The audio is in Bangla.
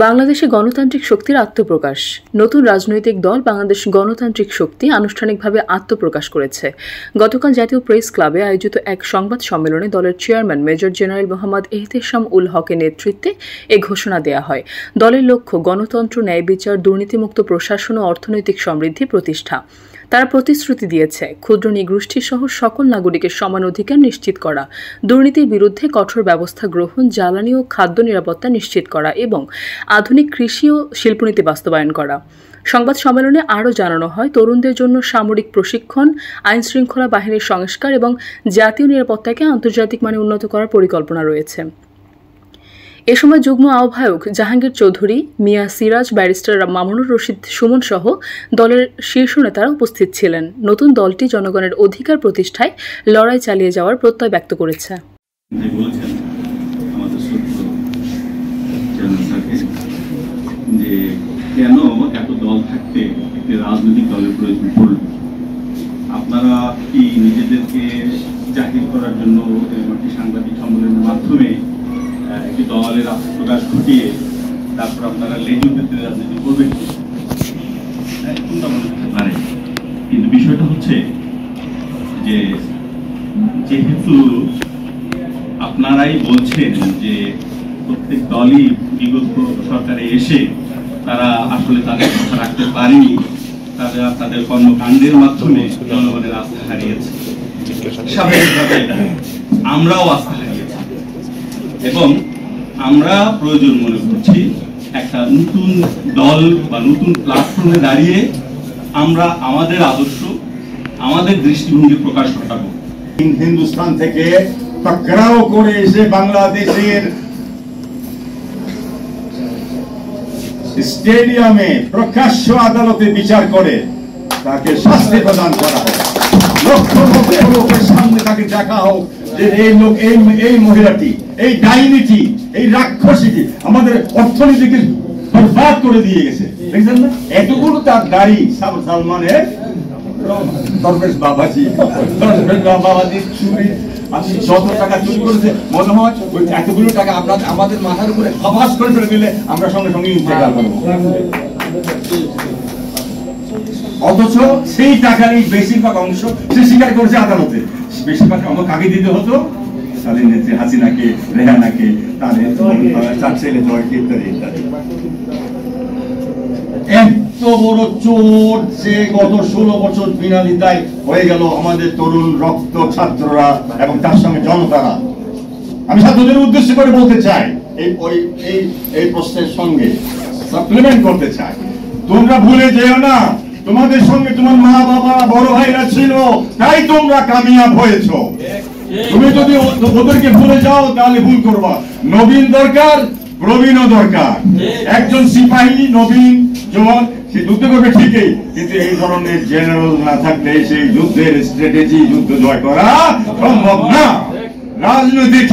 বাংলাদেশে গণতান্ত্রিক শক্তির আত্মপ্রকাশ। নতুন রাজনৈতিক দল বাংলাদেশ গণতান্ত্রিক শক্তি আনুষ্ঠানিকভাবে আত্মপ্রকাশ করেছে। গতকাল জাতীয় প্রেস ক্লাবে আয়োজিত এক সংবাদ সম্মেলনে দলের chairman major general Mohammad Ehtesham ul হকের নেতৃত্বে এ ঘোষণা দেয়া হয়। দলের লক্ষ্য গণতন্ত্র, ন্যায় বিচার, দুর্নীতিমুক্ত প্রশাসন ও অর্থনৈতিক সমৃদ্ধি প্রতিষ্ঠা। তারা প্রতিশ্রুতি দিয়েছে ক্ষুদ্র নৃগোষ্ঠী সহ সকল নাগরিকের সমান অধিকার নিশ্চিত করা, দুর্নীতির বিরুদ্ধে কঠোর ব্যবস্থা গ্রহণ, জ্বালানি ও খাদ্য নিরাপত্তা নিশ্চিত করা এবং আধুনিক কৃষি ও শিল্পনীতি বাস্তবায়ন করা। সংবাদ সম্মেলনে আরও জানানো হয়, তরুণদের জন্য সামরিক প্রশিক্ষণ, আইনশৃঙ্খলা বাহিনীর সংস্কার এবং জাতীয় নিরাপত্তাকে আন্তর্জাতিক মানে উন্নত করার পরিকল্পনা রয়েছে। এ সময় যুগ্ম আহ্বায়ক জাহাঙ্গীর চৌধুরী, মিয়া সিরাজ, ব্যারিস্টার মামুনুর রশিদ সুমন সহ দলের শীর্ষ নেতারা উপস্থিত ছিলেন। নতুন দলটি জনগণের অধিকার প্রতিষ্ঠায় লড়াই চালিয়ে যাওয়ার প্রত্যয় ব্যক্ত করেছে। কেন এত দল থাকতে একটি রাজনৈতিক দলের প্রয়োজন পড়ল? আপনারা কি নিজেদেরকে জাহির করার জন্য একটি সাংবাদিক সম্মেলনের মাধ্যমে একটি দলের আত্মপ্রকাশ ঘটিয়ে তারপর আপনারা লেজুতে রাজনীতি করবেন? পারে, কিন্তু বিষয়টা হচ্ছে যে যেহেতু আপনারাই বলছেন যে প্রত্যেক দলই বিগত সরকারে এসে তারা আসলে তাদের কথা রাখতে পারেনি, তারা তাদের কর্মকাণ্ডের মাধ্যমে জনগণের আস্থা হারিয়েছে। স্বাভাবিকভাবে আমরাও আস্থা হারিয়েছি এবং আমরা প্রয়োজন মনে করছি একটা নতুন দল বা নতুন প্ল্যাটফর্মে দাঁড়িয়ে আমরা আমাদের আদর্শ, আমাদের দৃষ্টিভঙ্গি প্রকাশ ঘটাবো। হিন্দুস্তান থেকে পাকড়াও করে এসে বাংলাদেশের স্টেডিয়ামে প্রকাশ্য আদালতে বিচার করে তাকে শাস্তি প্রদান করা হোক। লক্ষ লক্ষ লোকের সামনে তাকে দেখা হোক যে এই লোক, এই মহিলাটি, এই ডাইনিটি, এই রাক্ষসীটি আমাদের অর্থনীতিকে বরবাদ করে দিয়ে গেছে। দেখছেন না? এতগুলো তার গাড়ি সালমানের দরবেশ বাবাজি চুরি, আপনি যত টাকা চুরি করেছে মনে হয় ওই এতগুলো টাকা আমাদের মাথার উপরে আবাস করে ফেলে দিলে আমরা সঙ্গে সঙ্গে ইন্তেকাল করবো। অথচ সেই টাকারই বেশিরভাগ অংশ সে স্বীকার করেছে আদালতে। বেশিরভাগ অংশ কাকে দিতে হতো? স্বাধীন নেত্রী হাসিনাকে, রেহানাকে, তার ছেলে জয়কে ইত্যাদি ইত্যাদি। এত বড় চোর যে গত 16 বছর বিনা নিদায় হয়ে গেল আমাদের তরুণ রক্ত ছাত্ররা এবং তার সঙ্গে জনতারা। আমি ছাত্রদের উদ্দেশ্য করে বলতে চাই, এই প্রশ্নের সঙ্গে সাপ্লিমেন্ট করতে চাই, তোমরা ভুলে যেও না তোমাদের সঙ্গে তোমার মা বাবা বড় ভাইরা ছিল, তাই তোমরা কামিয়াব হয়েছো। তুমি যদি ওদেরকে ভুলে যাও তাহলে ভুল করবা। নবীন দরকার, প্রবীণও দরকার। একজন সিপাহী নবীন জওয়ান সে যুদ্ধ করবে ঠিকই, কিন্তু এই ধরনের জেনারেল না থাকলে সেই যুদ্ধের স্ট্র্যাটেজি, যুদ্ধ জয় করা সম্ভব না। রাজনৈতিক